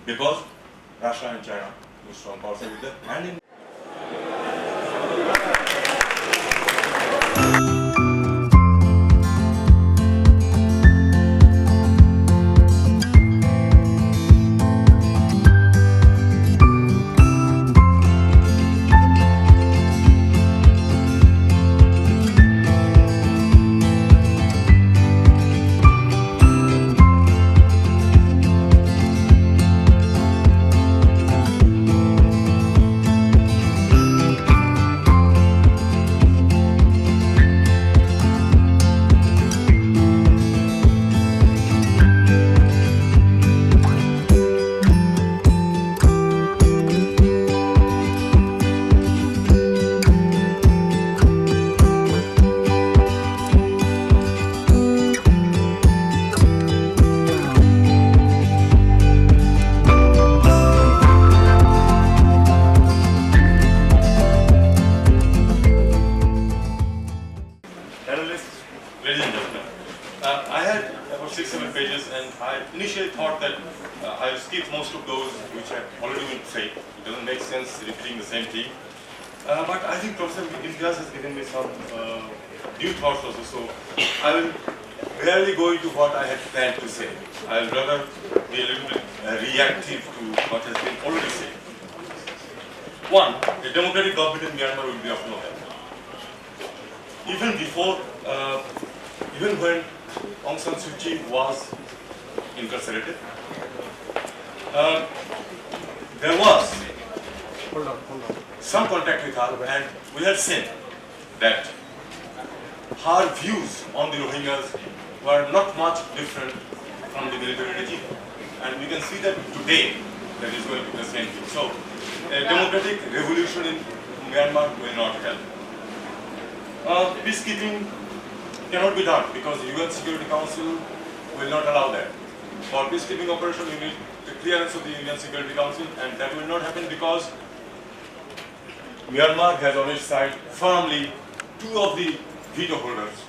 because Russia and China, two strong powers, are with them, and in initially thought that I'll skip most of those which have already been said. It doesn't make sense repeating the same thing. But I think Professor Imtiaz has given me some new thoughts also, so I will barely go into what I had planned to say. I'll rather be a little bit reactive to what has been already said. One, a democratic government in Myanmar will be of no help. Even before, even when Aung San Suu Kyi was incarcerated, there was some contact with her, and we had seen that her views on the Rohingyas were not much different from the military regime. And we can see that today that is going to be the same thing. So, a democratic revolution in Myanmar will not help. Peacekeeping cannot be done because the UN Security Council will not allow that. For peacekeeping operation, you need the clearance of the UN Security Council, and that will not happen because Myanmar has on its side firmly two of the veto holders,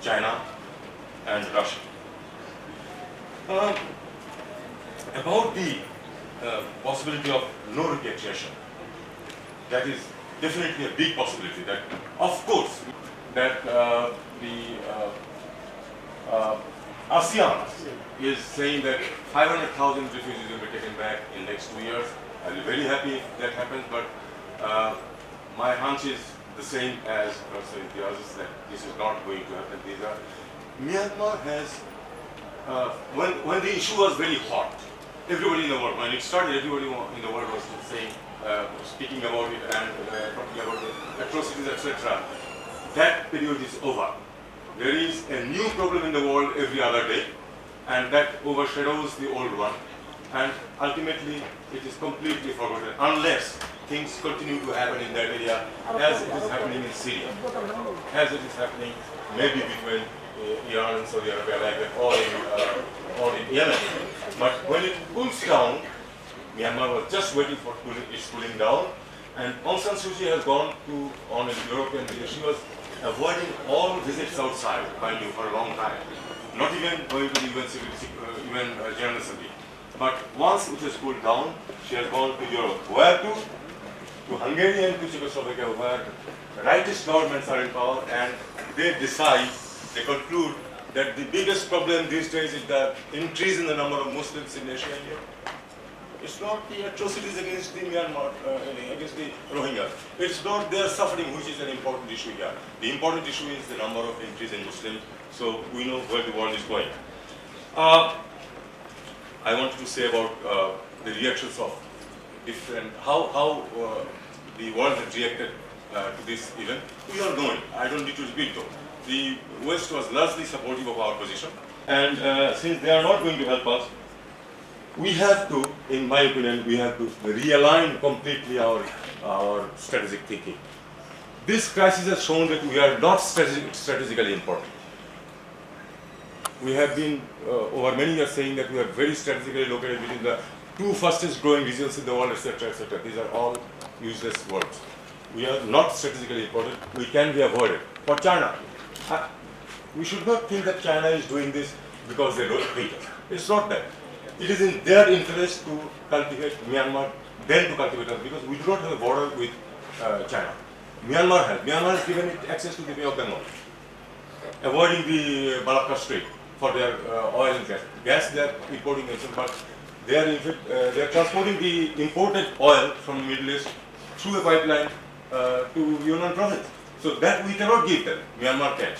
China and Russia. About the possibility of no repatriation, that is definitely a big possibility. That, of course, that ASEAN is saying that 500,000 refugees will be taken back in next 2 years. I'll be very happy if that happens, but my hunch is the same as Professor Imtiaz, that this is not going to happen. Myanmar has, when the issue was very hot, everybody in the world, when it started, everybody in the world was saying, speaking about it and talking about the atrocities, etc. That period is over. There is a new problem in the world every other day, and that overshadows the old one. And ultimately, it is completely forgotten unless things continue to happen in that area as it is happening in Syria, as it is happening maybe between Iran and Saudi Arabia, like that, or in Yemen. But when it cools down, Myanmar was just waiting for its cooling down, and Aung San Suu Kyi has gone on a European visit. She was avoiding all visits outside, mind you, for a long time. Not even going to the UN General Assembly. But once it has cooled down, she has gone to Europe. Where to? To Hungary and to Czechoslovakia, where rightist governments are in power, and they decide, they conclude that the biggest problem these days is the increase in the number of Muslims in Asia and Europe. It's not the atrocities against the Myanmar, against the Rohingya. It's not their suffering which is an important issue here. The important issue is the number of increase in Muslims, so we know where the world is going. I wanted to say about the reactions of different, how the world has reacted to this event. We all know it. I don't need to repeat though. The West was largely supportive of our position, and since they are not going to help us, we have to, in my opinion, we have to realign completely our strategic thinking. This crisis has shown that we are not strategically important. We have been over many years saying that we are very strategically located within the two fastest growing regions in the world, etc., etc. These are all useless words. We are not strategically important. We can be avoided. For China, we should not think that China is doing this because they don't hate us. It's not that. it is in their interest to cultivate Myanmar than to cultivate us, because we do not have a border with China. Myanmar has given it access to the Bay of Bengal, avoiding the Malacca Strait for their oil and gas. Gas they are importing themselves, but they are in fact they are transporting the imported oil from the Middle East through a pipeline to Yunnan province. So that we cannot give them. Myanmar can.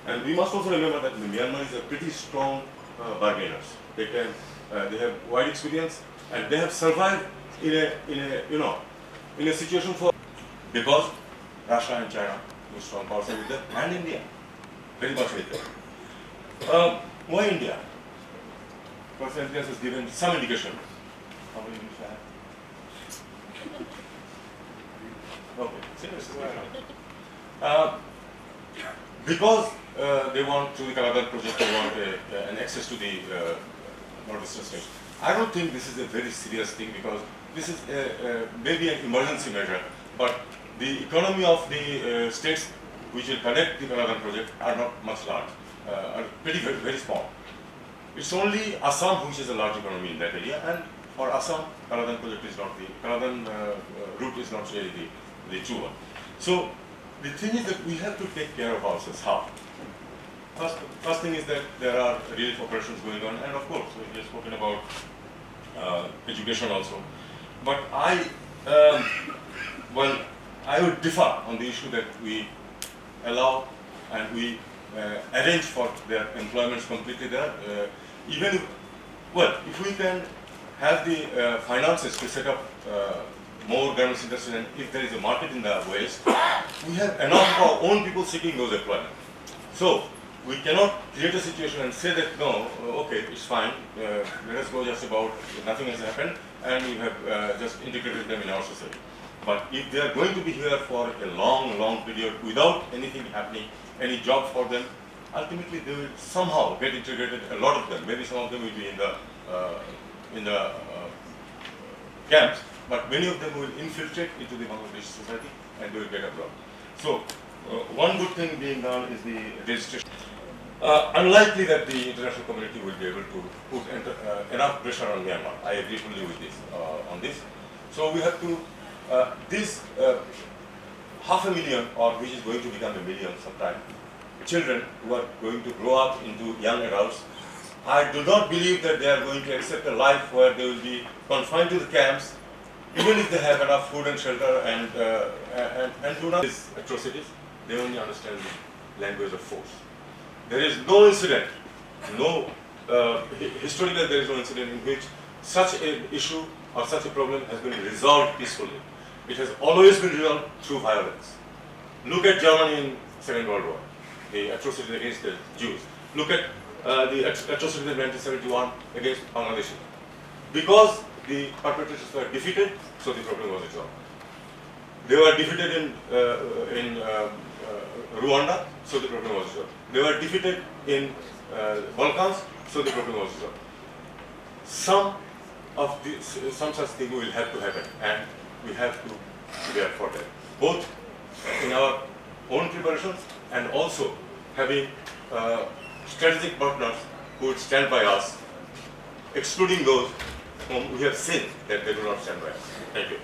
And we must also remember that Myanmar is a pretty strong bargainers. They can, they have wide experience, and they have survived in a situation for, because Russia and China were strong powers with them, and India very much with them. Why India? Because Imtiaz has given some indication. How many minutes I have? Okay, seriously. Because they want, through the Kalam project, they want an access to the northeastern states. I don't think this is a very serious thing, because this is maybe an emergency measure, but the economy of the states which will connect the Kalam project are not much large, are very small. It's only Assam which is a large economy in that area, and for Assam, Kalam project is not the, Kalam route is not really the true one. So the thing is that we have to take care of ourselves. How? First thing is that there are relief operations going on, and of course we have spoken about education also. But I would differ on the issue that we allow and we arrange for their employments completely there. Even if, well, if we can have the finances to set up more garments industry, and if there is a market in the West, we have enough of our own people seeking those employment. So we cannot create a situation and say that no, okay, it's fine, let us go just about nothing has happened, and we have just integrated them in our society. But if they are going to be here for a long period without anything happening, any job for them, ultimately they will somehow get integrated. A lot of them, maybe some of them will be in the camps, but many of them will infiltrate into the Bangladeshi society and they will get abroad. So one good thing being done is the registration. Unlikely that the international community will be able to put enough pressure on Myanmar. I agree fully with this on this. So we have to this 500,000, or which is going to become 1 million sometime, children who are going to grow up into young adults. I do not believe that they are going to accept a life where they will be confined to the camps, even if they have enough food and shelter and do not these atrocities. They only understand the language of force. There is no incident, historically there is no incident in which such an issue or such a problem has been resolved peacefully. It has always been resolved through violence. Look at Germany in Second World War, the atrocities against the Jews. Look at the atrocities in 1971 against Bangladesh. Because the perpetrators were defeated, so the problem was resolved. They were defeated in Rwanda, so the problem was resolved. They were defeated in Balkans, so the problem was resolved. Some such thing will have to happen, and we have to be there for that, both in our own preparations and also having strategic partners who would stand by us, excluding those whom we have seen that they do not stand by us. Thank you.